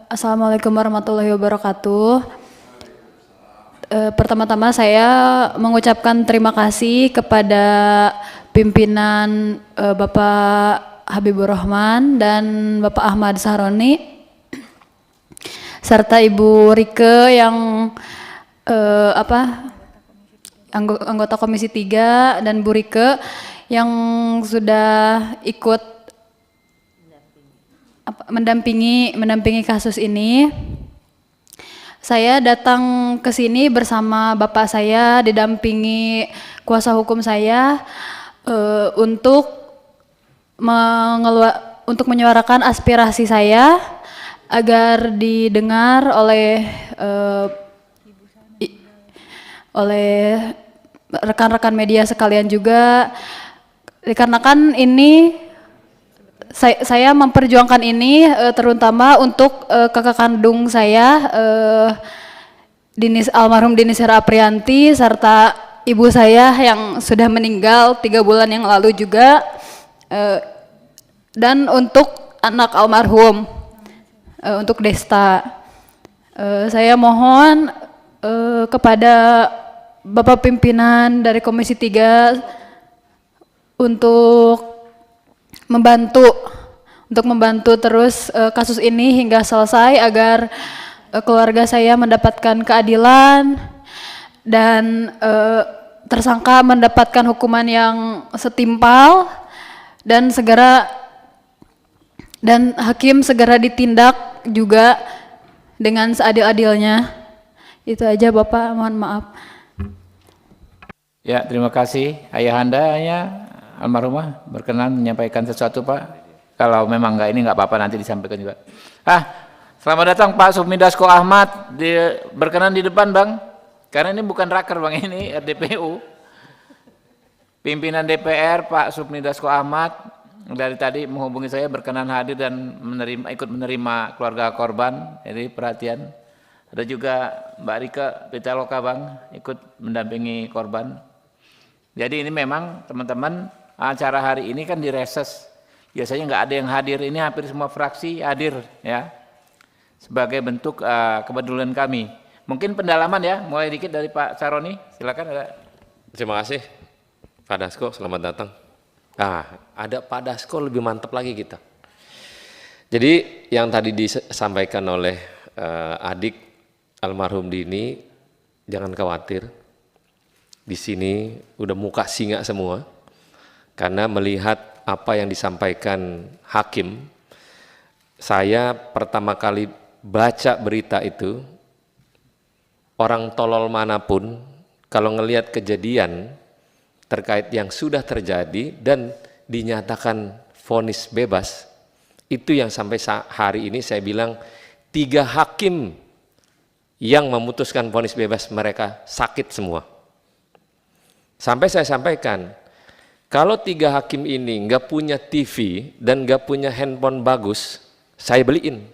Assalamualaikum warahmatullahi wabarakatuh. Pertama-tama saya mengucapkan terima kasih kepada pimpinan Bapak Habibur Rahman dan Bapak Ahmad Sahroni serta Ibu Rike yang anggota Komisi 3 dan Bu Rike yang sudah ikut mendampingi kasus ini. Saya datang ke sini bersama bapak saya didampingi kuasa hukum saya untuk menyuarakan aspirasi saya agar didengar oleh rekan-rekan media sekalian juga, dikarenakan ini saya memperjuangkan ini terutama untuk kakak kandung saya almarhum Dini Sera Aprianti serta ibu saya yang sudah meninggal 3 bulan yang lalu juga, dan untuk anak almarhum untuk Desta. Saya mohon kepada Bapak pimpinan dari Komisi 3 untuk membantu terus kasus ini hingga selesai agar keluarga saya mendapatkan keadilan dan tersangka mendapatkan hukuman yang setimpal dan hakim segera ditindak juga dengan seadil-adilnya. Itu aja Bapak, mohon maaf. Ya, terima kasih. Ayahandanya almarhumah berkenan menyampaikan sesuatu, Pak. Kalau memang nggak apa-apa, nanti disampaikan juga. Selamat datang Pak Supmi Dasko Ahmad, berkenan di depan Bang, karena ini bukan raker Bang, ini RDPU. Pimpinan DPR Pak Supmi Dasko Ahmad dari tadi menghubungi saya, berkenan hadir dan ikut menerima keluarga korban. Jadi perhatian. Ada juga Mbak Rika Pitaloka Bang, ikut mendampingi korban. Jadi ini memang teman-teman, acara hari ini kan direses, biasanya nggak ada yang hadir, ini hampir semua fraksi hadir ya, sebagai bentuk kepedulian kami. Mungkin pendalaman ya, mulai dikit dari Pak Saroni, silakan. Terima kasih Pak Dasko, selamat datang. Ada Pak Dasko lebih mantap lagi kita. Jadi yang tadi disampaikan oleh adik almarhum Dini, jangan khawatir, di sini udah muka singa semua. Karena melihat apa yang disampaikan hakim, saya pertama kali baca berita itu, orang tolol manapun kalau ngelihat kejadian terkait yang sudah terjadi dan dinyatakan vonis bebas, itu yang sampai hari ini saya bilang 3 hakim yang memutuskan vonis bebas mereka sakit semua. Sampai saya sampaikan, kalau 3 hakim ini nggak punya TV dan nggak punya handphone bagus, saya beliin.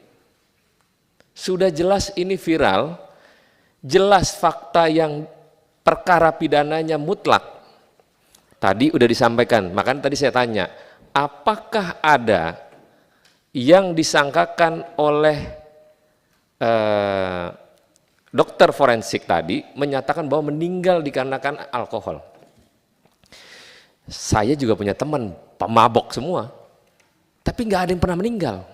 Sudah jelas ini viral, jelas fakta yang perkara pidananya mutlak. Tadi udah disampaikan, makanya tadi saya tanya, apakah ada yang disangkakan oleh dokter forensik tadi menyatakan bahwa meninggal dikarenakan alkohol? Saya juga punya teman pemabok semua, tapi nggak ada yang pernah meninggal.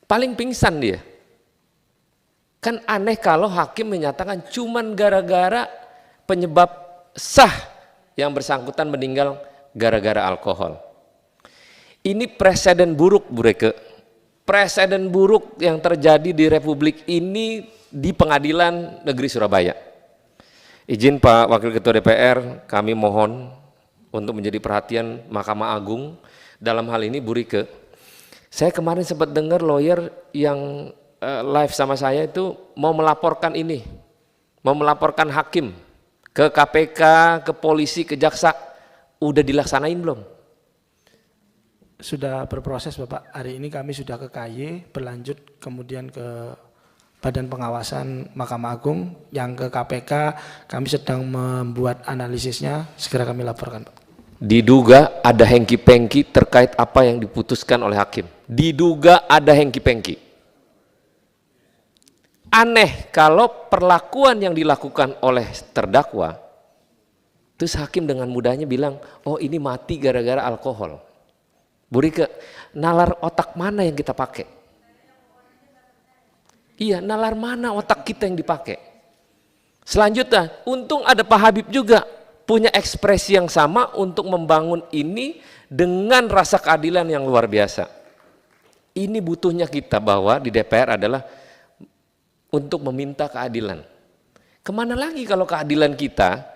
Paling pingsan dia. Kan aneh kalau hakim menyatakan cuman gara-gara penyebab sah yang bersangkutan meninggal gara-gara alkohol. Ini presiden buruk, Bu Reke. Presiden buruk yang terjadi di Republik ini di Pengadilan Negeri Surabaya. Izin Pak Wakil Ketua DPR, kami mohon untuk menjadi perhatian Mahkamah Agung dalam hal ini Bu Rike. Saya kemarin sempat dengar lawyer yang live sama saya itu mau melaporkan ini, mau melaporkan hakim ke KPK, ke polisi, ke jaksa. Udah dilaksanain belum? Sudah berproses Bapak, hari ini kami sudah ke KY, berlanjut kemudian ke Badan Pengawasan Mahkamah Agung, yang ke KPK kami sedang membuat analisisnya, segera kami laporkan Pak. Diduga ada hengki-pengki terkait apa yang diputuskan oleh hakim. Diduga ada hengki-pengki. Aneh kalau perlakuan yang dilakukan oleh terdakwa, terus hakim dengan mudahnya bilang, oh ini mati gara-gara alkohol. Bu Rike, nalar otak mana yang kita pakai? Iya, nalar mana otak kita yang dipakai? Selanjutnya, untung ada Pak Habib juga punya ekspresi yang sama untuk membangun ini dengan rasa keadilan yang luar biasa. Ini butuhnya kita bahwa di DPR adalah untuk meminta keadilan. Kemana lagi kalau keadilan kita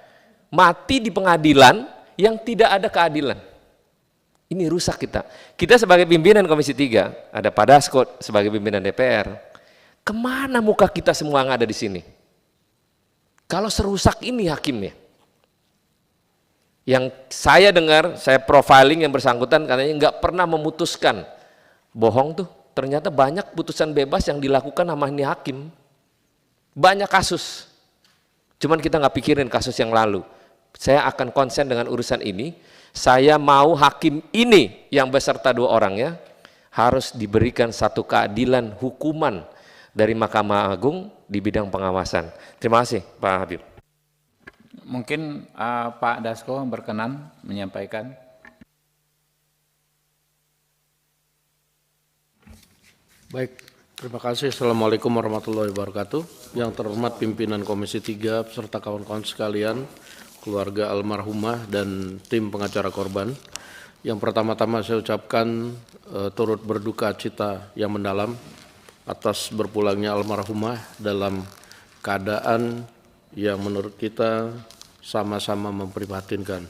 mati di pengadilan yang tidak ada keadilan? Ini rusak kita. Kita sebagai pimpinan Komisi 3, ada Pak Dasko sebagai pimpinan DPR. Kemana muka kita semua yang ada di sini? Kalau serusak ini hakimnya. Yang saya dengar, saya profiling yang bersangkutan katanya nggak pernah memutuskan. Bohong tuh, ternyata banyak putusan bebas yang dilakukan sama ini hakim. Banyak kasus. Cuman kita nggak pikirin kasus yang lalu. Saya akan konsen dengan urusan ini. Saya mau hakim ini yang beserta 2 orangnya harus diberikan satu keadilan hukuman dari Mahkamah Agung di bidang pengawasan. Terima kasih Pak Habib. Mungkin Pak Dasko berkenan menyampaikan. Baik, terima kasih. Assalamualaikum warahmatullahi wabarakatuh. Yang terhormat pimpinan Komisi 3 beserta kawan-kawan sekalian, keluarga almarhumah dan tim pengacara korban. Yang pertama-tama saya ucapkan turut berduka cita yang mendalam atas berpulangnya almarhumah dalam keadaan yang menurut kita sama-sama memprihatinkan.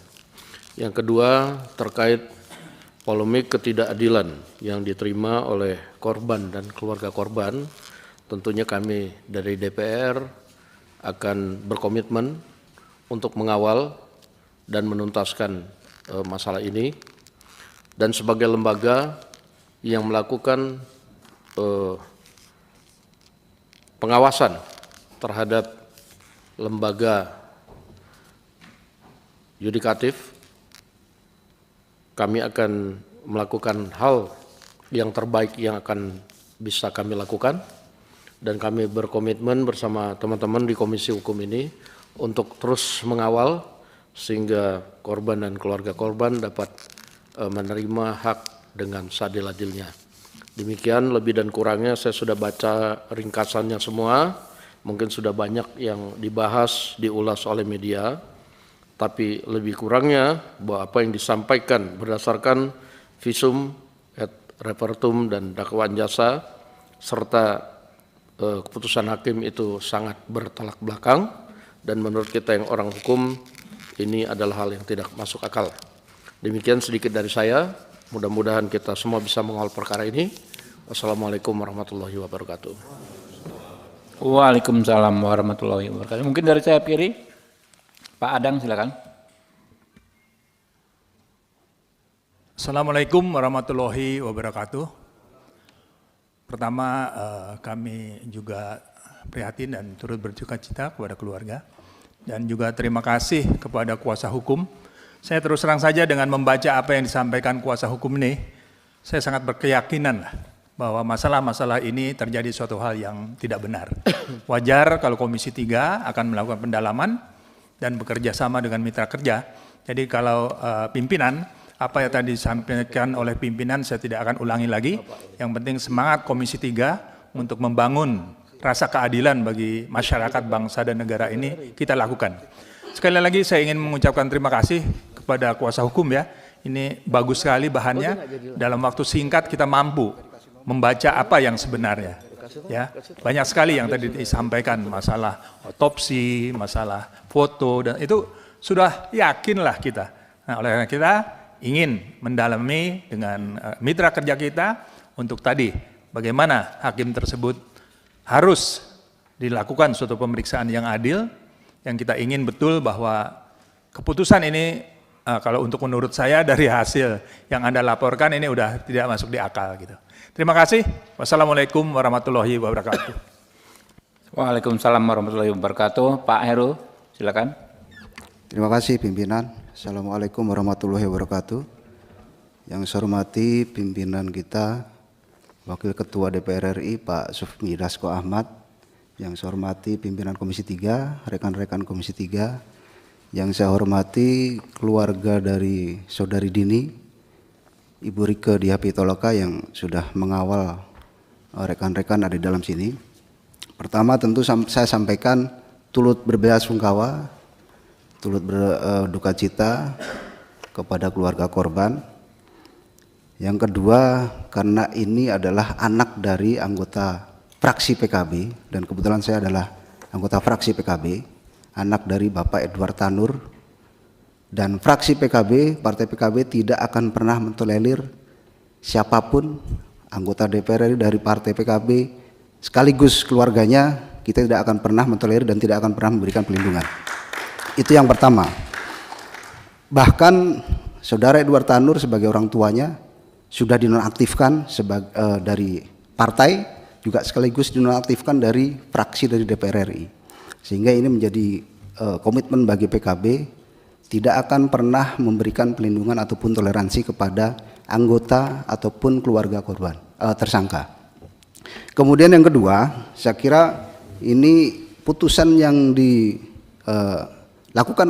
Yang kedua, terkait polemik ketidakadilan yang diterima oleh korban dan keluarga korban, tentunya kami dari DPR akan berkomitmen untuk mengawal dan menuntaskan masalah ini. Dan sebagai lembaga yang melakukan pengawasan terhadap lembaga yudikatif, kami akan melakukan hal yang terbaik yang akan bisa kami lakukan, dan kami berkomitmen bersama teman-teman di Komisi Hukum ini untuk terus mengawal sehingga korban dan keluarga korban dapat menerima hak dengan seadil-adilnya. Demikian lebih dan kurangnya saya sudah baca ringkasannya semua, mungkin sudah banyak yang dibahas, diulas oleh media, tapi lebih kurangnya bahwa apa yang disampaikan berdasarkan visum, et repertum dan dakwaan jasa serta keputusan hakim itu sangat bertolak belakang, dan menurut kita yang orang hukum ini adalah hal yang tidak masuk akal. Demikian sedikit dari saya, mudah-mudahan kita semua bisa mengawal perkara ini. Wassalamualaikum warahmatullahi wabarakatuh. Waalaikumsalam warahmatullahi wabarakatuh. Mungkin dari saya kiri, Pak Adang silakan. Assalamualaikum warahmatullahi wabarakatuh. Pertama, kami juga prihatin dan turut berduka cita kepada keluarga, dan juga terima kasih kepada kuasa hukum. Saya terus terang saja dengan membaca apa yang disampaikan kuasa hukum ini, saya sangat berkeyakinan bahwa masalah-masalah ini terjadi suatu hal yang tidak benar. Wajar kalau Komisi 3 akan melakukan pendalaman dan bekerja sama dengan mitra kerja. Jadi kalau pimpinan, apa yang tadi disampaikan oleh pimpinan saya tidak akan ulangi lagi. Yang penting semangat Komisi 3 untuk membangun rasa keadilan bagi masyarakat bangsa dan negara ini kita lakukan. Sekali lagi saya ingin mengucapkan terima kasih kepada kuasa hukum ya. Ini bagus sekali bahannya. Dalam waktu singkat kita mampu membaca apa yang sebenarnya. Ya, banyak sekali yang tadi disampaikan, masalah otopsi, masalah foto, dan itu sudah yakinlah kita. Nah, oleh karena kita ingin mendalami dengan mitra kerja kita untuk tadi bagaimana hakim tersebut harus dilakukan suatu pemeriksaan yang adil, yang kita ingin betul bahwa keputusan ini kalau untuk menurut saya dari hasil yang Anda laporkan ini udah tidak masuk di akal gitu. Terima kasih. Wassalamualaikum warahmatullahi wabarakatuh. Waalaikumsalam warahmatullahi wabarakatuh. Pak Heru, silakan. Terima kasih pimpinan. Assalamualaikum warahmatullahi wabarakatuh. Yang saya hormati pimpinan kita, Wakil Ketua DPR RI Pak Sufmi Dasko Ahmad, yang saya hormati pimpinan Komisi 3, rekan-rekan Komisi 3, yang saya hormati keluarga dari Saudari Dini, Ibu Rike Diah Pitaloka yang sudah mengawal rekan-rekan ada di dalam sini. Pertama tentu saya sampaikan turut berbelasungkawa, turut berduka cita kepada keluarga korban. Yang kedua, karena ini adalah anak dari anggota fraksi PKB, dan kebetulan saya adalah anggota fraksi PKB, anak dari Bapak Edward Tanur, dan fraksi PKB, partai PKB tidak akan pernah mentolerir siapapun anggota DPR dari partai PKB sekaligus keluarganya, kita tidak akan pernah mentolerir dan tidak akan pernah memberikan pelindungan. Itu yang pertama. Bahkan Saudara Edward Tanur sebagai orang tuanya sudah dinonaktifkan dari partai, juga sekaligus dinonaktifkan dari fraksi dari DPR RI. Sehingga ini menjadi komitmen bagi PKB, tidak akan pernah memberikan pelindungan ataupun toleransi kepada anggota ataupun keluarga korban tersangka. Kemudian yang kedua, saya kira ini putusan yang dilakukan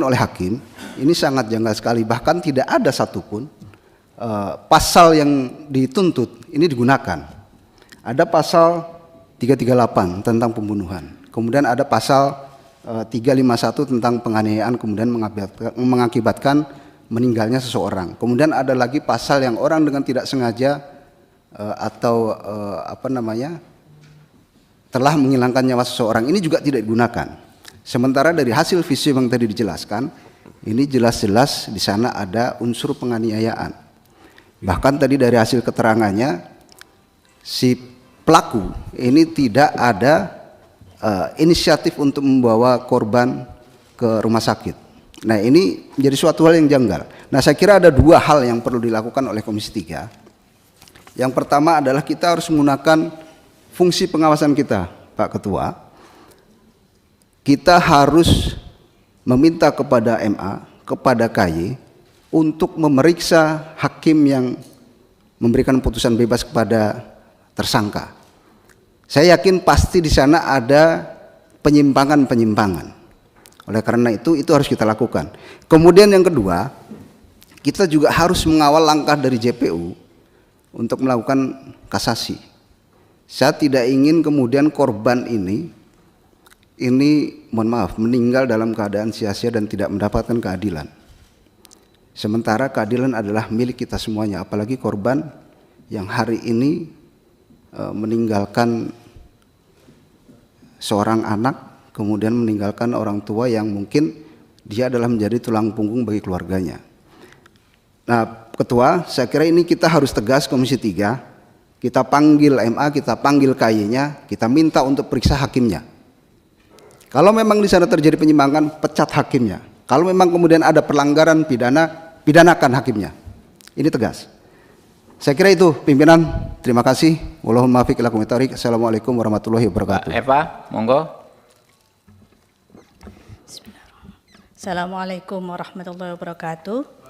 oleh hakim ini sangat janggal sekali, bahkan tidak ada satupun pasal yang dituntut ini digunakan. Ada pasal 338 tentang pembunuhan, kemudian ada pasal 351 tentang penganiayaan kemudian mengakibatkan meninggalnya seseorang. Kemudian ada lagi pasal yang orang dengan tidak sengaja atau telah menghilangkan nyawa seseorang, ini juga tidak digunakan. Sementara dari hasil visum yang tadi dijelaskan, ini jelas-jelas di sana ada unsur penganiayaan. Bahkan tadi dari hasil keterangannya, si pelaku ini tidak ada inisiatif untuk membawa korban ke rumah sakit. Nah, ini menjadi suatu hal yang janggal. Nah, saya kira ada dua hal yang perlu dilakukan oleh Komisi 3. Yang pertama adalah kita harus menggunakan fungsi pengawasan kita, Pak Ketua. Kita harus meminta kepada MA, kepada KY untuk memeriksa hakim yang memberikan putusan bebas kepada tersangka. Saya yakin pasti di sana ada penyimpangan-penyimpangan. Oleh karena itu harus kita lakukan. Kemudian yang kedua, kita juga harus mengawal langkah dari JPU untuk melakukan kasasi. Saya tidak ingin kemudian korban ini mohon maaf meninggal dalam keadaan sia-sia dan tidak mendapatkan keadilan. Sementara keadilan adalah milik kita semuanya, apalagi korban yang hari ini meninggalkan seorang anak, kemudian meninggalkan orang tua yang mungkin dia adalah menjadi tulang punggung bagi keluarganya. Nah, Ketua, saya kira ini kita harus tegas Komisi 3, kita panggil MA, kita panggil KY-nya, kita minta untuk periksa hakimnya. Kalau memang di sana terjadi penyimpangan, pecat hakimnya. Kalau memang kemudian ada pelanggaran pidana, pidanakan hakimnya. Ini tegas. Saya kira itu pimpinan. Terima kasih. Wallahumma muwaffiq ila aqwamit thoriq. Assalamualaikum warahmatullahi wabarakatuh. Eva, monggo. Assalamualaikum warahmatullahi wabarakatuh.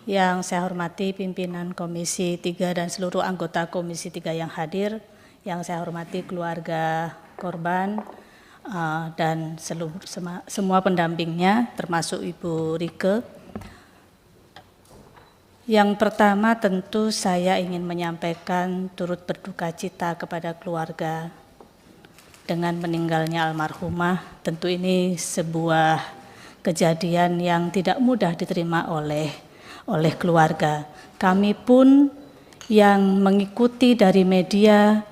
Yang saya hormati pimpinan Komisi 3 dan seluruh anggota Komisi 3 yang hadir, yang saya hormati keluarga korban dan semua pendampingnya, termasuk Ibu Rike. Yang pertama tentu saya ingin menyampaikan turut berduka cita kepada keluarga dengan meninggalnya almarhumah. Tentu ini sebuah kejadian yang tidak mudah diterima oleh keluarga. Kami pun yang mengikuti dari media,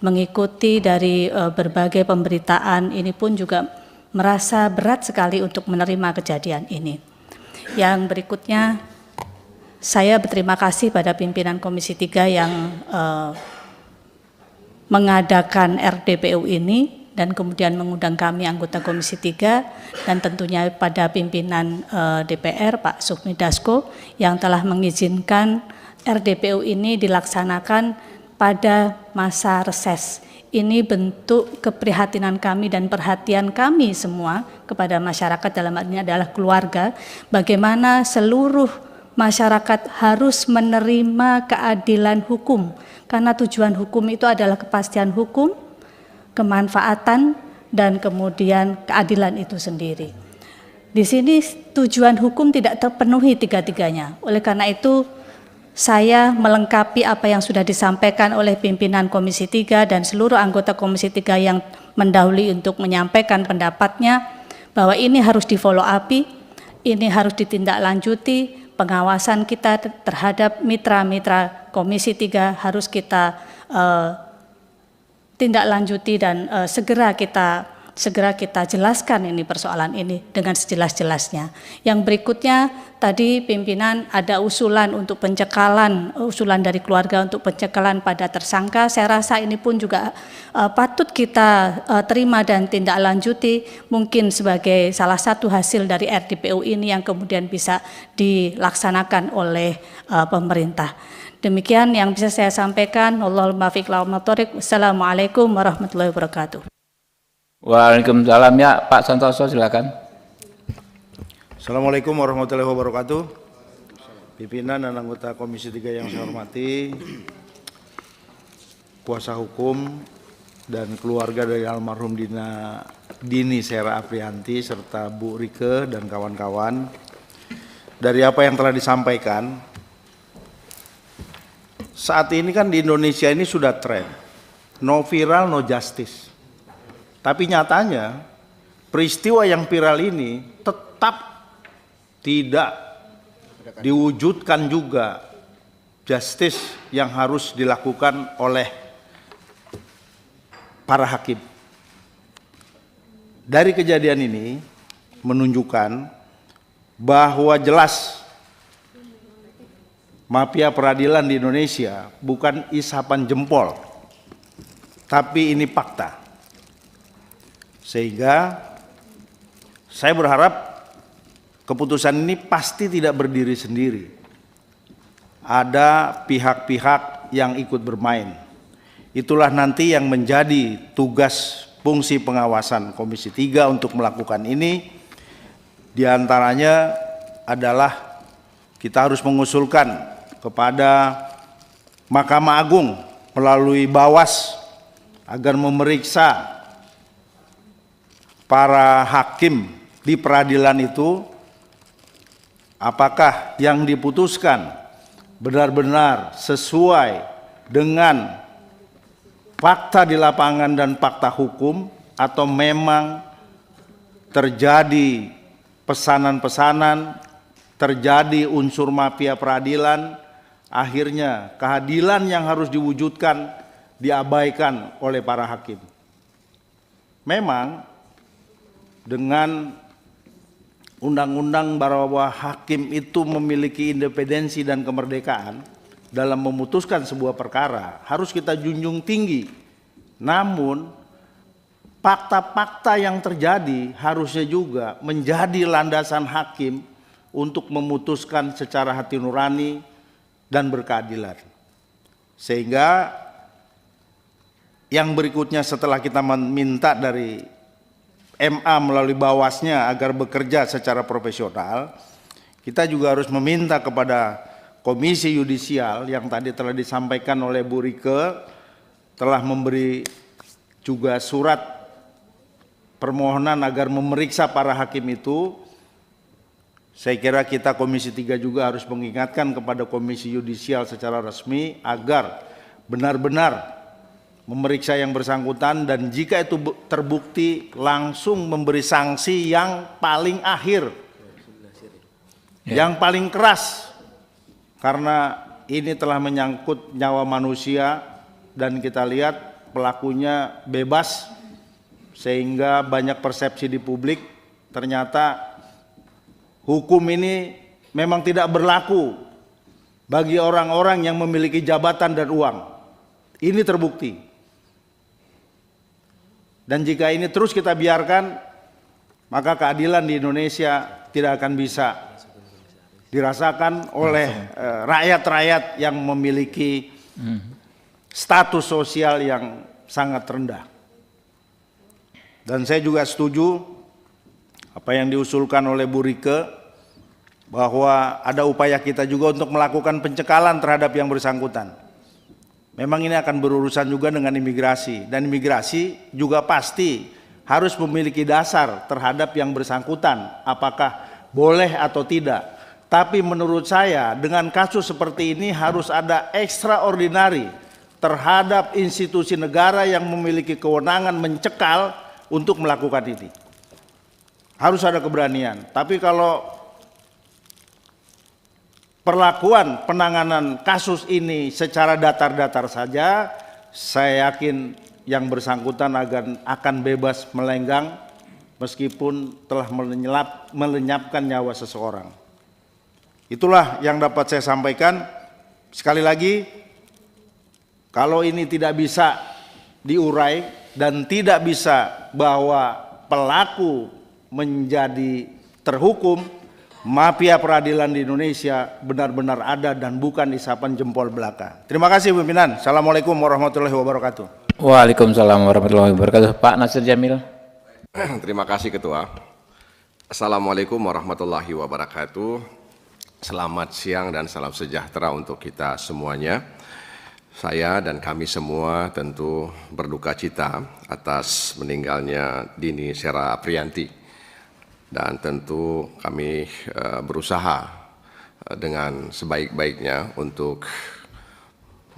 mengikuti dari berbagai pemberitaan ini pun juga merasa berat sekali untuk menerima kejadian ini. Yang berikutnya, saya berterima kasih pada pimpinan Komisi 3 yang mengadakan RDPU ini dan kemudian mengundang kami anggota Komisi 3 dan tentunya pada pimpinan DPR Pak Sufmi Dasko yang telah mengizinkan RDPU ini dilaksanakan pada masa reses. Ini bentuk keprihatinan kami dan perhatian kami semua kepada masyarakat, dalam hal ini adalah keluarga, bagaimana seluruh masyarakat harus menerima keadilan hukum, karena tujuan hukum itu adalah kepastian hukum, kemanfaatan, dan kemudian keadilan itu sendiri. Di sini tujuan hukum tidak terpenuhi tiga-tiganya. Oleh karena itu saya melengkapi apa yang sudah disampaikan oleh pimpinan Komisi 3 dan seluruh anggota Komisi 3 yang mendahului untuk menyampaikan pendapatnya bahwa ini harus di follow up, ini harus ditindaklanjuti, pengawasan kita terhadap mitra-mitra Komisi 3 harus kita tindaklanjuti dan segera kita jelaskan ini persoalan ini dengan sejelas-jelasnya. Yang berikutnya tadi pimpinan ada usulan untuk pencekalan, usulan dari keluarga untuk pencekalan pada tersangka. Saya rasa ini pun juga patut kita terima dan tindak lanjuti, mungkin sebagai salah satu hasil dari RDPU ini yang kemudian bisa dilaksanakan oleh pemerintah. Demikian yang bisa saya sampaikan. Wallahul muwaffiq ila aqwamit thoriq. Wassalamualaikum warahmatullahi wabarakatuh. Waalaikumsalam, ya Pak Santoso, silakan. Assalamualaikum warahmatullahi wabarakatuh. Pimpinan dan anggota Komisi 3 yang saya hormati, kuasa hukum dan keluarga dari almarhum Dini Sera Aprianti serta Bu Rike dan kawan-kawan. Dari apa yang telah disampaikan, saat ini kan di Indonesia ini sudah tren, no viral, no justice. Tapi nyatanya peristiwa yang viral ini tetap tidak diwujudkan juga justice yang harus dilakukan oleh para hakim. Dari kejadian ini menunjukkan bahwa jelas mafia peradilan di Indonesia bukan isapan jempol, tapi ini fakta. Sehingga saya berharap keputusan ini pasti tidak berdiri sendiri. Ada pihak-pihak yang ikut bermain. Itulah nanti yang menjadi tugas fungsi pengawasan Komisi 3 untuk melakukan ini. Di antaranya adalah kita harus mengusulkan kepada Mahkamah Agung melalui Bawas agar memeriksa para hakim di peradilan itu apakah yang diputuskan benar-benar sesuai dengan fakta di lapangan dan fakta hukum atau memang terjadi pesanan-pesanan, terjadi unsur mafia peradilan, akhirnya keadilan yang harus diwujudkan diabaikan oleh para hakim. Memang dengan undang-undang bahwa hakim itu memiliki independensi dan kemerdekaan dalam memutuskan sebuah perkara harus kita junjung tinggi. Namun fakta-fakta yang terjadi harusnya juga menjadi landasan hakim untuk memutuskan secara hati nurani dan berkeadilan. Sehingga yang berikutnya setelah kita meminta dari MA melalui Bawasnya agar bekerja secara profesional, kita juga harus meminta kepada Komisi Yudisial yang tadi telah disampaikan oleh Bu Rike, telah memberi juga surat permohonan agar memeriksa para hakim itu. Saya kira kita Komisi 3 juga harus mengingatkan kepada Komisi Yudisial secara resmi agar benar-benar memeriksa yang bersangkutan dan jika itu terbukti langsung memberi sanksi yang paling akhir, yang paling keras, karena ini telah menyangkut nyawa manusia dan kita lihat pelakunya bebas sehingga banyak persepsi di publik ternyata hukum ini memang tidak berlaku bagi orang-orang yang memiliki jabatan dan uang. Ini terbukti. Dan jika ini terus kita biarkan, maka keadilan di Indonesia tidak akan bisa dirasakan oleh rakyat-rakyat yang memiliki status sosial yang sangat rendah. Dan saya juga setuju apa yang diusulkan oleh Bu Rike, bahwa ada upaya kita juga untuk melakukan pencekalan terhadap yang bersangkutan. Memang ini akan berurusan juga dengan imigrasi, dan imigrasi juga pasti harus memiliki dasar terhadap yang bersangkutan, apakah boleh atau tidak. Tapi menurut saya dengan kasus seperti ini harus ada extraordinary terhadap institusi negara yang memiliki kewenangan mencekal untuk melakukan ini. Harus ada keberanian. Tapi kalau perlakuan penanganan kasus ini secara datar-datar saja, saya yakin yang bersangkutan akan bebas melenggang meskipun telah melenyapkan nyawa seseorang. Itulah yang dapat saya sampaikan. Sekali lagi, kalau ini tidak bisa diurai dan tidak bisa bahwa pelaku menjadi terhukum, mafia peradilan di Indonesia benar-benar ada dan bukan isapan jempol belaka. Terima kasih pimpinan. Assalamualaikum warahmatullahi wabarakatuh. Waalaikumsalam warahmatullahi wabarakatuh. Pak Nasir Jamil. Terima kasih Ketua. Assalamualaikum warahmatullahi wabarakatuh. Selamat siang dan salam sejahtera untuk kita semuanya. Saya dan kami semua tentu berduka cita atas meninggalnya Dini Sera Aprianti. Dan tentu kami berusaha dengan sebaik-baiknya untuk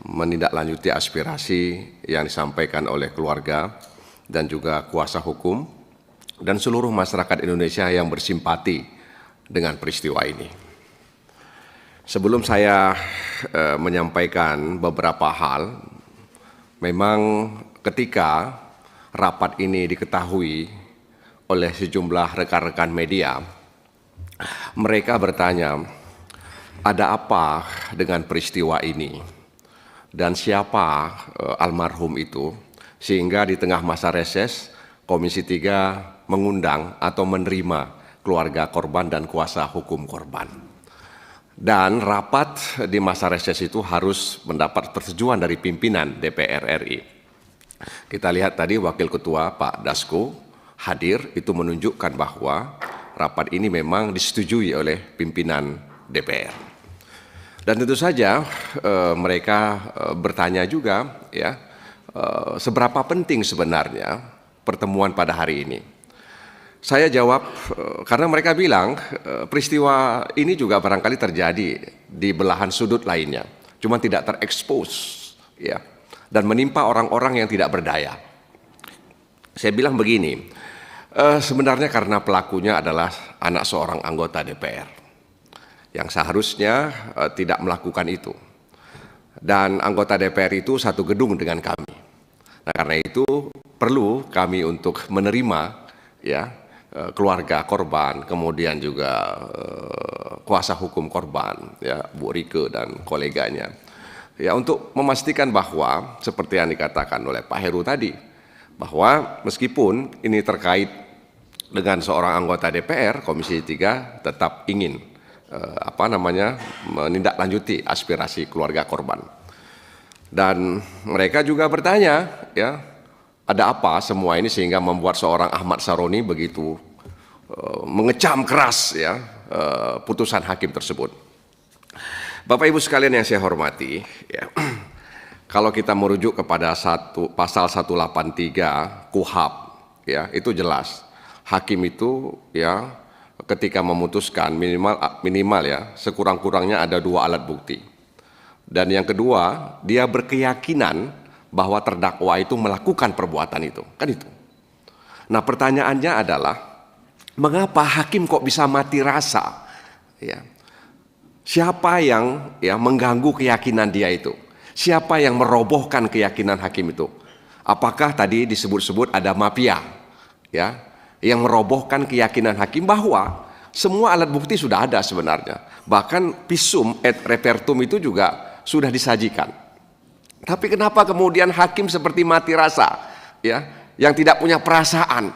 menindaklanjuti aspirasi yang disampaikan oleh keluarga dan juga kuasa hukum dan seluruh masyarakat Indonesia yang bersimpati dengan peristiwa ini. Sebelum saya menyampaikan beberapa hal, memang ketika rapat ini diketahui oleh sejumlah rekan-rekan media, mereka bertanya, ada apa dengan peristiwa ini? Dan siapa almarhum itu? Sehingga di tengah masa reses, Komisi 3 mengundang atau menerima keluarga korban dan kuasa hukum korban. Dan rapat di masa reses itu harus mendapat persetujuan dari pimpinan DPR RI. Kita lihat tadi Wakil Ketua Pak Dasko hadir, itu menunjukkan bahwa rapat ini memang disetujui oleh pimpinan DPR. Dan tentu saja mereka bertanya juga, ya, seberapa penting sebenarnya pertemuan pada hari ini. Saya jawab, karena mereka bilang peristiwa ini juga barangkali terjadi di belahan sudut lainnya, cuma tidak terekspos, ya, dan menimpa orang-orang yang tidak berdaya. Saya bilang begini, sebenarnya karena pelakunya adalah anak seorang anggota DPR, yang seharusnya tidak melakukan itu. Dan anggota DPR itu satu gedung dengan kami. Nah, karena itu perlu kami untuk menerima, ya, keluarga korban, kemudian juga kuasa hukum korban, ya, Bu Rike dan koleganya, ya, untuk memastikan bahwa seperti yang dikatakan oleh Pak Heru tadi, bahwa meskipun ini terkait dengan seorang anggota DPR, Komisi 3 tetap ingin menindaklanjuti aspirasi keluarga korban. Dan mereka juga bertanya, ya, ada apa semua ini sehingga membuat seorang Ahmad Saroni begitu mengecam keras, ya, putusan hakim tersebut. Bapak Ibu sekalian yang saya hormati, ya, kalau kita merujuk kepada pasal 183 KUHAP, ya, itu jelas hakim itu, ya, ketika memutuskan minimal ya sekurang-kurangnya ada 2 alat bukti. Dan yang kedua, dia berkeyakinan bahwa terdakwa itu melakukan perbuatan itu, kan itu. Nah, pertanyaannya adalah mengapa hakim kok bisa mati rasa? Ya. Siapa yang, ya, mengganggu keyakinan dia itu? Siapa yang merobohkan keyakinan hakim itu? Apakah tadi disebut-sebut ada mafia, ya, yang merobohkan keyakinan hakim bahwa semua alat bukti sudah ada sebenarnya. Bahkan visum et repertum itu juga sudah disajikan. Tapi kenapa kemudian hakim seperti mati rasa, ya, yang tidak punya perasaan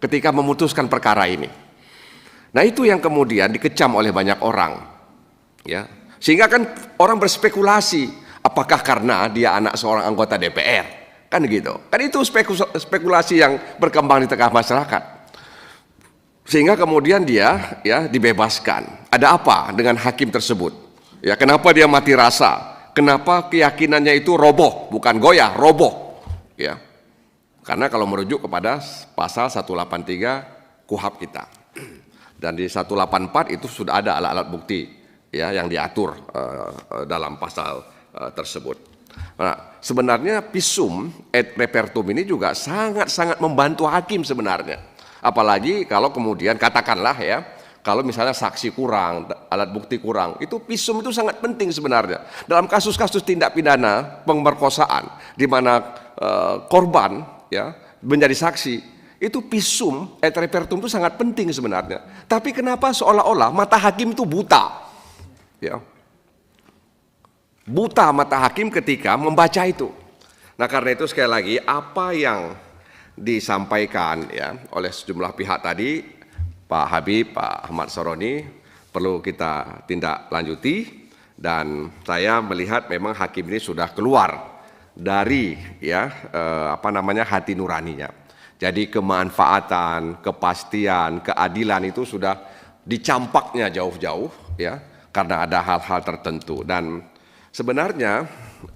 ketika memutuskan perkara ini? Nah, itu yang kemudian dikecam oleh banyak orang, ya, sehingga kan orang berspekulasi apakah karena dia anak seorang anggota DPR, kan gitu? Kan itu spekulasi yang berkembang di tengah masyarakat, sehingga kemudian dia, ya, dibebaskan. Ada apa dengan hakim tersebut? Ya, kenapa dia mati rasa? Kenapa keyakinannya itu roboh, bukan goyah, roboh, ya. Karena kalau merujuk kepada pasal 183 KUHP kita. Dan di 184 itu sudah ada alat-alat bukti ya yang diatur dalam pasal tersebut. Nah, sebenarnya visum et repertum ini juga sangat-sangat membantu hakim sebenarnya. Apalagi kalau kemudian katakanlah ya, kalau misalnya saksi kurang, alat bukti kurang, itu visum itu sangat penting sebenarnya. Dalam kasus-kasus tindak pidana pemerkosaan di mana korban ya menjadi saksi, itu visum et repertum itu sangat penting sebenarnya. Tapi kenapa seolah-olah mata hakim itu buta? Ya. Buta mata hakim ketika membaca itu. Nah, karena itu sekali lagi apa yang disampaikan ya oleh sejumlah pihak tadi, Pak Habib, Pak Ahmad Saroni, perlu kita tindak lanjuti, dan saya melihat memang hakim ini sudah keluar dari hati nuraninya. Jadi kemanfaatan, kepastian, keadilan itu sudah dicampaknya jauh-jauh ya, karena ada hal-hal tertentu. Dan sebenarnya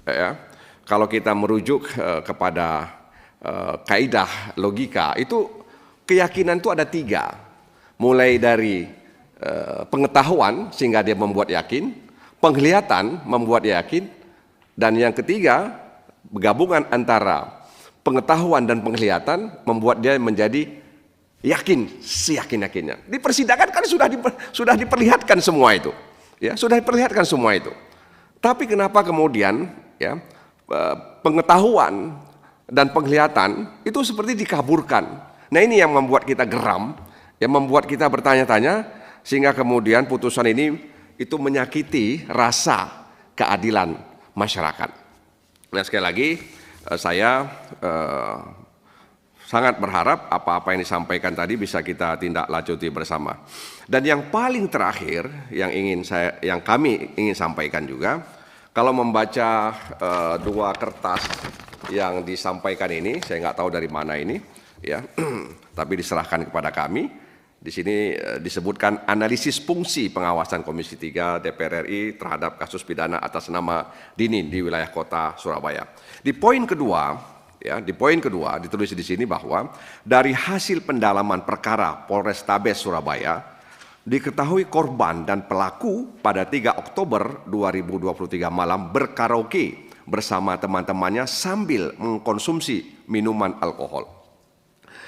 ya, kalau kita merujuk kepada kaidah logika itu, keyakinan itu ada 3, mulai dari pengetahuan sehingga dia membuat yakin, penglihatan membuat yakin, dan yang ketiga gabungan antara pengetahuan dan penglihatan membuat dia menjadi yakin, seyakin-yakinnya. Di persidangan kan sudah diperlihatkan semua itu, ya sudah diperlihatkan semua itu. Tapi kenapa kemudian ya pengetahuan dan penglihatan itu seperti dikaburkan? Nah, ini yang membuat kita geram, yang membuat kita bertanya-tanya, sehingga kemudian putusan ini itu menyakiti rasa keadilan masyarakat. Nah, sekali lagi saya sangat berharap apa-apa yang disampaikan tadi bisa kita tindak lanjuti bersama. Dan yang paling terakhir yang kami ingin sampaikan juga, kalau membaca 2 kertas yang disampaikan ini, saya nggak tahu dari mana ini, ya, tapi diserahkan kepada kami. Di sini disebutkan analisis fungsi pengawasan Komisi 3 DPR RI terhadap kasus pidana atas nama Dini di wilayah Kota Surabaya. Di poin kedua, ya, ditulis di sini bahwa dari hasil pendalaman perkara Polrestabes Surabaya, diketahui korban dan pelaku pada 3 Oktober 2023 malam berkaraoke bersama teman-temannya sambil mengkonsumsi minuman alkohol.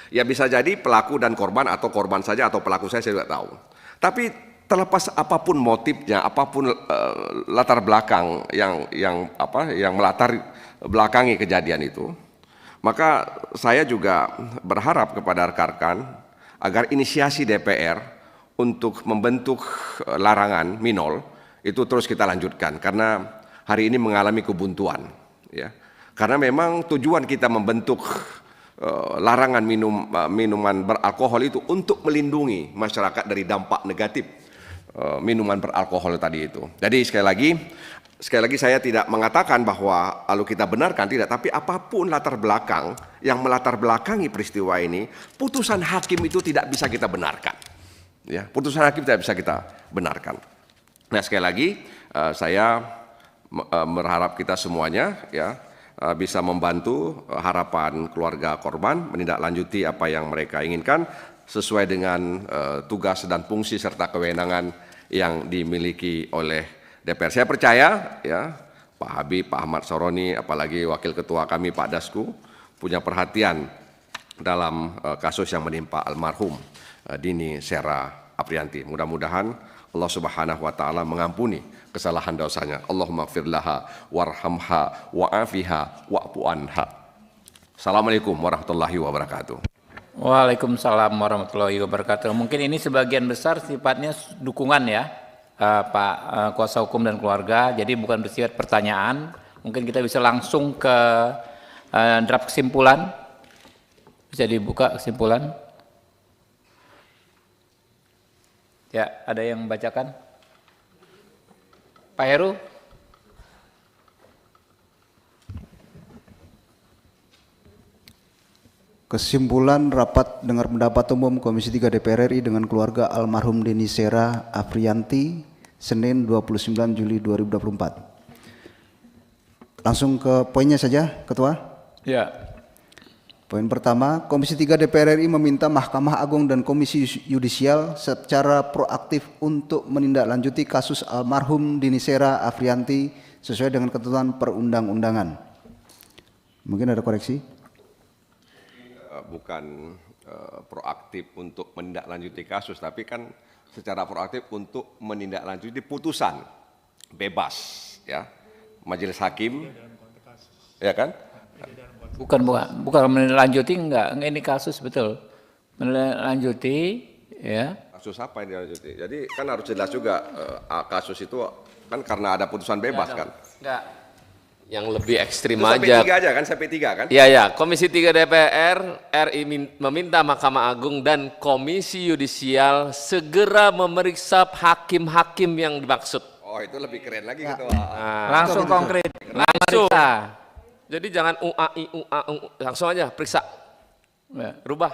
Ya, bisa jadi pelaku dan korban, atau korban saja atau pelaku saya tidak tahu. Tapi terlepas apapun motifnya, apapun latar belakang yang melatar belakangi kejadian itu, maka saya juga berharap kepada rekan-rekan agar inisiasi DPR untuk membentuk larangan minol itu terus kita lanjutkan, karena hari ini mengalami kebuntuan, ya. Karena memang tujuan kita membentuk larangan minuman beralkohol itu untuk melindungi masyarakat dari dampak negatif minuman beralkohol tadi itu. Jadi sekali lagi saya tidak mengatakan bahwa lalu kita benarkan, tidak, tapi apapun latar belakang yang melatar belakangi peristiwa ini, putusan hakim itu tidak bisa kita benarkan. Ya, putusan hakim tidak bisa kita benarkan. Nah, sekali lagi saya berharap kita semuanya ya bisa membantu harapan keluarga korban menindaklanjuti apa yang mereka inginkan sesuai dengan tugas dan fungsi serta kewenangan yang dimiliki oleh DPR. Saya percaya ya Pak Habib, Pak Ahmad Saroni, apalagi Wakil Ketua kami Pak Dasku punya perhatian dalam kasus yang menimpa almarhum Dini Sera Aprianti. Mudah-mudahan Allah Subhanahu wa taala mengampuni kesalahan dosanya. Allahumma ighfir laha warhamha wa'afiha wa'fu anha. Assalamualaikum warahmatullahi wabarakatuh. Waalaikumsalam warahmatullahi wabarakatuh. Mungkin ini sebagian besar sifatnya dukungan ya, Pak kuasa hukum dan keluarga. Jadi bukan bersifat pertanyaan. Mungkin kita bisa langsung ke draft kesimpulan. Bisa dibuka kesimpulan. Ya, ada yang membacakan? Pak Heru? Kesimpulan rapat dengar pendapat umum Komisi 3 DPR RI dengan keluarga almarhum Dini Sera Aprianti, Senin 29 Juli 2024. Langsung ke poinnya saja, Ketua. Ya. Poin pertama, Komisi 3 DPR RI meminta Mahkamah Agung dan Komisi Yudisial secara proaktif untuk menindaklanjuti kasus almarhum Dini Sera Afrianti sesuai dengan ketentuan perundang-undangan. Mungkin ada koreksi? Bukan proaktif untuk menindaklanjuti kasus, tapi kan secara proaktif untuk menindaklanjuti putusan bebas, ya, majelis hakim, ya kan? Bukan menindaklanjuti, enggak, ini kasus betul. Menindaklanjuti, ya. Kasus apa yang dilanjuti? Jadi kan harus jelas juga kasus itu kan karena ada putusan bebas kan? Enggak. Yang lebih ekstrim Itu aja. P3 aja kan, saya P3 kan? Iya, ya. Komisi 3 DPR RI meminta Mahkamah Agung dan Komisi Yudisial segera memeriksa hakim-hakim yang dimaksud. Oh, itu lebih keren lagi gitu. Langsung konkret. Langsung. Meriksa. Jadi jangan langsung aja periksa. Ya. Rubah.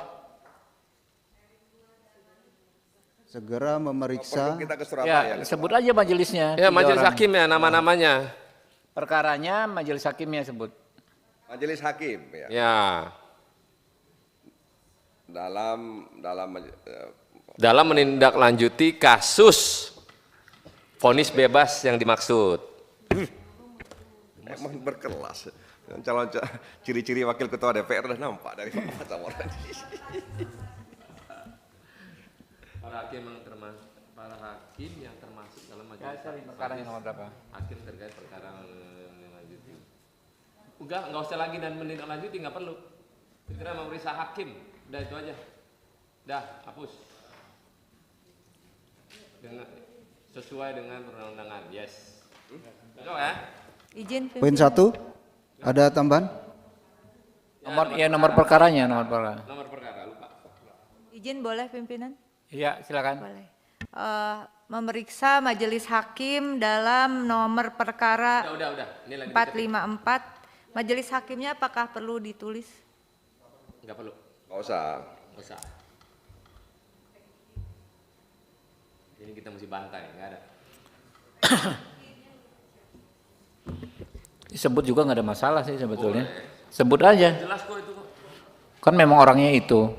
Segera memeriksa. Kita ke Surabaya. Ya, sebut aja majelisnya. Ya, 3 majelis orang. hakim ya nama-namanya. Perkaranya majelis hakimnya sebut. Majelis hakim ya. Ya. Dalam Menindaklanjuti kasus vonis bebas yang dimaksud. emang berkelas. Calon ciri-ciri wakil ketua DPR udah nampak dari Pak Samor tadi. Para hakim yang termasuk dalam majelis Perkara yang nomor berapa? hakim terkait perkara menindaklanjuti. Enggak usah lagi dan menindaklanjuti, nggak perlu. Segera memeriksa hakim, udah itu aja. Dah, hapus. Sesuai dengan perundang-undangan, yes. Betul ya? Izin Poin 1, ada tambahan? Nomor perkaranya, nomor perkara. Nomor perkara, lupa. izin boleh pimpinan? Iya, silakan. Boleh. Memeriksa majelis hakim dalam nomor perkara Udah. Ini lagi 454. Majelis hakimnya apakah perlu ditulis? Enggak perlu. Nggak usah. Nggak usah. Ini kita mesti bantai, nggak ada. Disebut juga nggak ada masalah sih sebetulnya. Sebut aja. Jelas kok itu kok. Kan memang orangnya itu.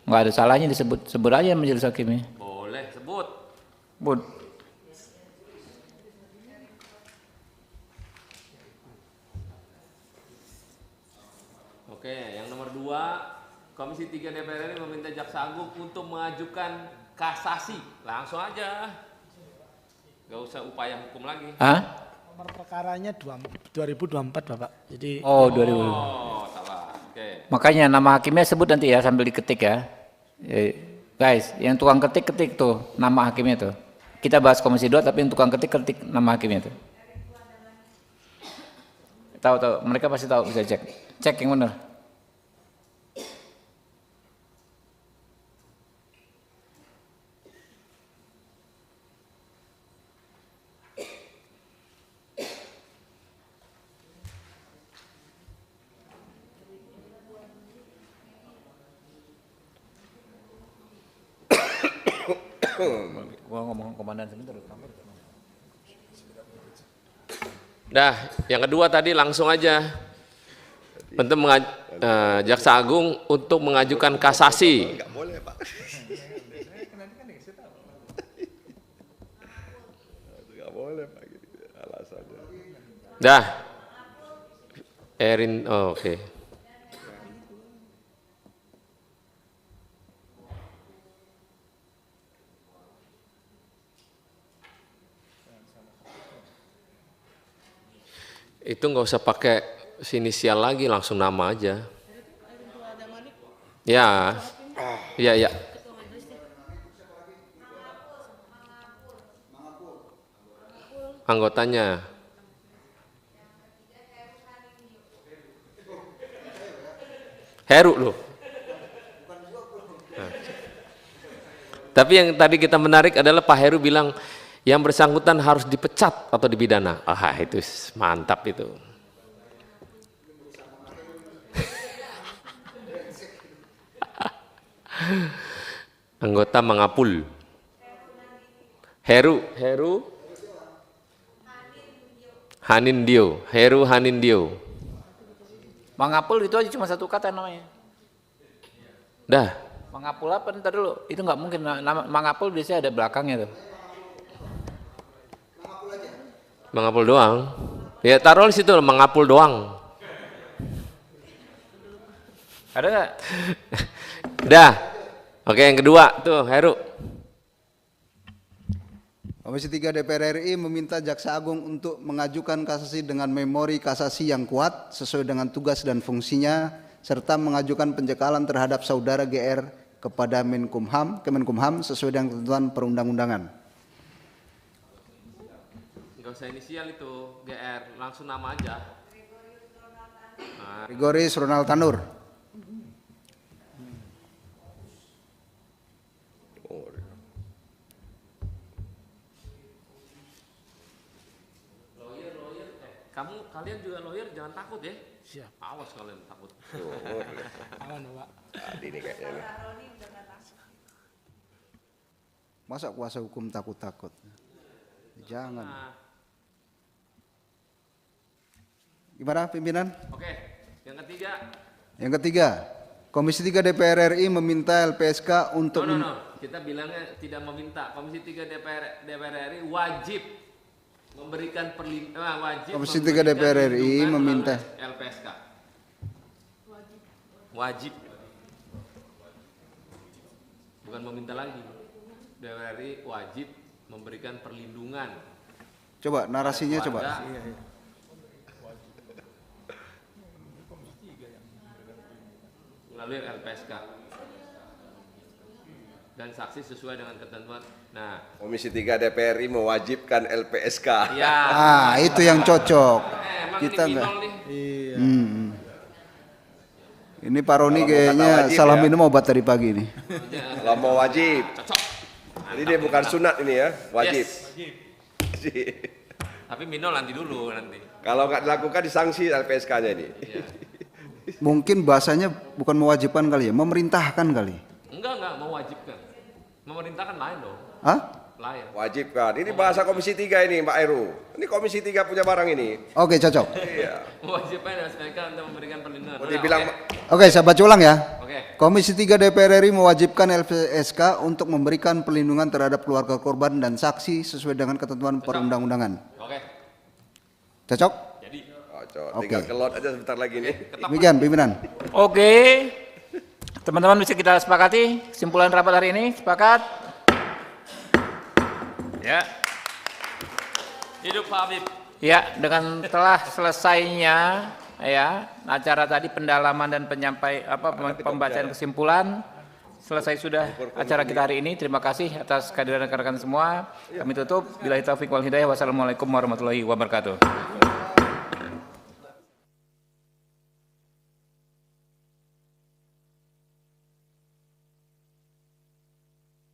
Nggak ada salahnya disebut. Sebut aja majelis hakimnya. Boleh, sebut. Bud. Oke, yang nomor 2, Komisi 3 DPR RI meminta Jaksa Agung untuk mengajukan kasasi. Langsung aja. Nggak usah upaya hukum lagi. Hah? Nomor perkaranya 2024 Bapak. Jadi Oh, 2000. Oh, salah. Oke. Makanya nama hakimnya sebut nanti ya sambil diketik ya. Guys, yang tukang ketik tuh nama hakimnya tuh. Kita bahas Komisi 2 tapi yang tukang ketik nama hakimnya tuh. Tahu, mereka pasti tahu, bisa cek. Cek yang benar. Gua ngomong komandan sebentar. Dah, yang kedua tadi langsung aja. Untuk Jaksa Agung untuk mengajukan kasasi. Nggak boleh Pak. Nggak boleh Pak. Alasannya. Dah. Erin, oh, oke. Itu nggak usah pakai inisial lagi, langsung nama aja. Ya, ya. Anggotanya. Heru loh. Nah. Tapi yang tadi kita menarik adalah Pak Heru bilang yang bersangkutan harus dipecat atau dipidana. Ah, itu mantap itu. Anggota Mangapul. Heru Hanindio. Heru Hanindio. Mangapul itu aja cuma satu kata namanya. Dah. Mangapul apa ntar dulu? Itu nggak mungkin. Nama Mangapul biasanya ada belakangnya tuh. Mangapul doang. Ya taruh di situ Mangapul doang. Ada nggak? Udah. Oke, yang kedua tuh Heru. Komisi 3 DPR RI meminta Jaksa Agung untuk mengajukan kasasi dengan memori kasasi yang kuat sesuai dengan tugas dan fungsinya serta mengajukan pencekalan terhadap saudara GR kepada Kemenkumham sesuai dengan ketentuan perundang-undangan. Enggak usah inisial itu GR, langsung nama aja. Grigoris Ronald Tanur. Kalian juga lawyer jangan takut ya. Siap. Awas kalian takut. Aman, Pak. Ini kayaknya. Masa kuasa hukum takut-takut? Jangan. Gimana pimpinan? Oke, yang ketiga. Yang ketiga, Komisi 3 DPR RI meminta LPSK untuk Kita bilangnya tidak meminta. Komisi 3 DPR RI wajib memberikan Komisi 3 DPR RI meminta LPSK. Wajib. Bukan meminta lagi. DPR RI wajib memberikan perlindungan. Coba narasinya coba. Melalui LPSK. Dan saksi sesuai dengan ketentuan. Nah, Komisi 3 DPR RI mewajibkan LPSK. ya. Itu yang cocok. Kita enggak. Iya. Ini Pak Roni kayaknya salah minum obat tadi pagi nih. Kalau mau wajib. Cocok. Ini dia bukan sunat ini ya, wajib. Yes. Tapi minol nanti dulu nanti. Kalau nggak dilakukan disanksi LPSK-nya ini. Iya. Mungkin bahasanya bukan mewajibkan kali ya, memerintahkan kali. Enggak mewajibkan. Memerintahkan lain dong. Hah? Lain. Wajibkan. Ini bahasa Komisi 3 ini Mbak Eru. Ini Komisi 3 punya barang ini. Oke, cocok. Iya. Mewajibkan LPSK untuk memberikan perlindungan. Mau dibilang Oke, saya baca ulang ya. Oke. Komisi 3 DPR RI mewajibkan LPSK untuk memberikan perlindungan terhadap keluarga korban dan saksi sesuai dengan ketentuan perundang-undangan. Oke. Cocok? Jadi. tinggal kelot aja sebentar lagi nih. Demikian pimpinan. Oke. Teman-teman bisa kita sepakati kesimpulan rapat hari ini, sepakat? Ya. Hidup Pak Habib. Ya, dengan telah selesainya ya acara tadi pendalaman dan pembacaan kesimpulan, selesai sudah acara kita hari ini. Terima kasih atas kehadiran rekan-rekan semua. Kami tutup. Billahi taufiq wal hidayah. Wassalamualaikum warahmatullahi wabarakatuh.